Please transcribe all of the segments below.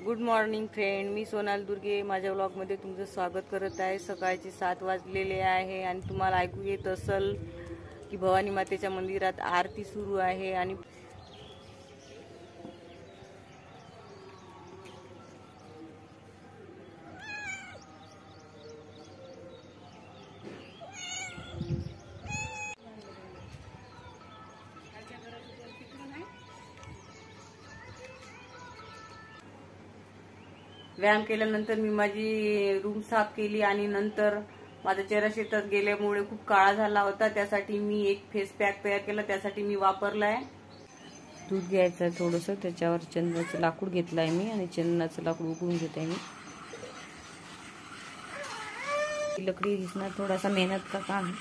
Good morning friend, मी सोनाल दुर्गे माझ्या व्लॉगमध्ये तुमचं स्वागत करत आहे। सकाळचे 7 वाजलेले आहे आणि तुम्हाला ऐकू येत असेल की भवानी मातेच्या मंदिरात आरती सुरू आहे आणि व्यायाम केल्यानंतर मी माझी रूम साफ केली आणि नंतर माझा चेहरा शेतात गेल्यामुळे खूप काळा झाला होता, त्यासाठी मी एक फेस पॅक तयार केला, त्यासाठी मी वापरलाय। दूध घ्यायचं थोडंसं, त्याच्यावर चंदनाचं लाकूड घेतलंय मी आणि चंदनाचं लाकूड उकळून घेते मी। लकड़ी घिसना थोड़ा सा मेहनत का काम है।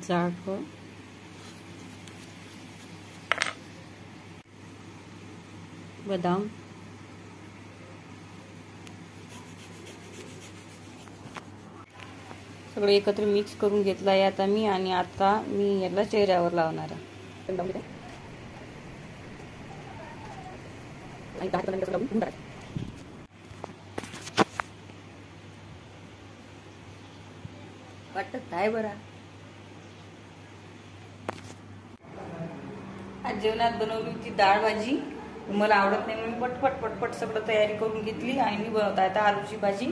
जायफळ, बदाम, सगळं एकत्र मिक्स करून घेतलं आहे आता मी, आणि आता मी याला चेहऱ्यावर लावणार आहे। वाटत आहे बरा। आज जेवणात बनवली होती डाळ भाजी, मला आवडत नाही म्हणून पटपट सगळं तयारी करून घेतली आणि मी बनवत आहे आता आलूची भाजी।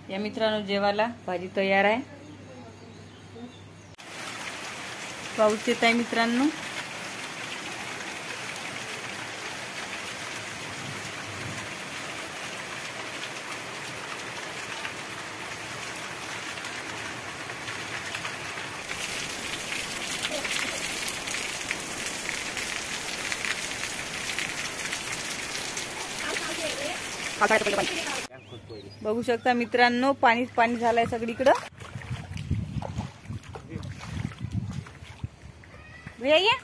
या मित्रांनो, जेवायला भाजी तयार आहे। पाऊस येत आहे मित्रांनो। बघू शकता मित्रांनो, पाणीच पाणी झालंय सगळीकडं। भैया ये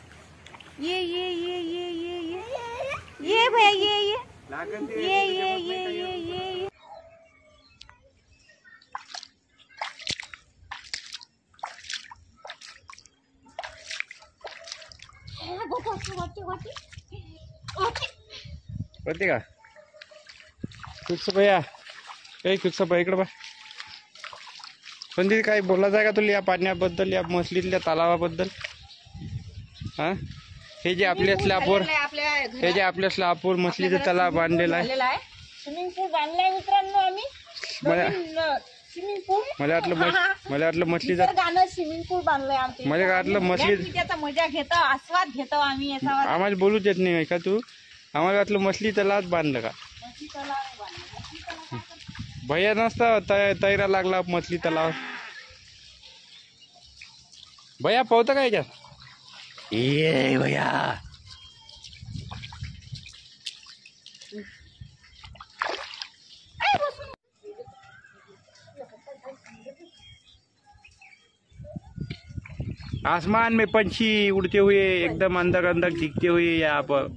ये ये ये ये ये ये ये भैया ये ये ये ये ये ये ये होते का फिक्स भैया? काही फिक्स भैया इकडं बा। पण काही बोलायचं आहे का तुला या पाण्याबद्दल, या मछलीतल्या तलावाबद्दल? हा, हे जे आपल्या स्लॅपवर मछलीचं तलाव बांधलेलं आहे, स्विमिंग पूल बांधलाय मित्रांनो आम्ही। स्विमिंग पूल मला वाटलं मछलीचं गाणं स्विमिंग पूल बांधलंय आमच्या। मला वाटलं मछली त्याचा मजा घेतो, आस्वाद घेतो आम्ही याचा। आम्हाला बोलूच येत नाही का तू? आम्हाला वाटलं मछली तलाव बांधलं का? भैया नसता तैरा लागला मछली तलाव। भैया पोहतं का याच्यात? ये भैया आसमान में पंछी उड़ते हुए एकदम अंदर अंदर दिखते हुए यहाँ पर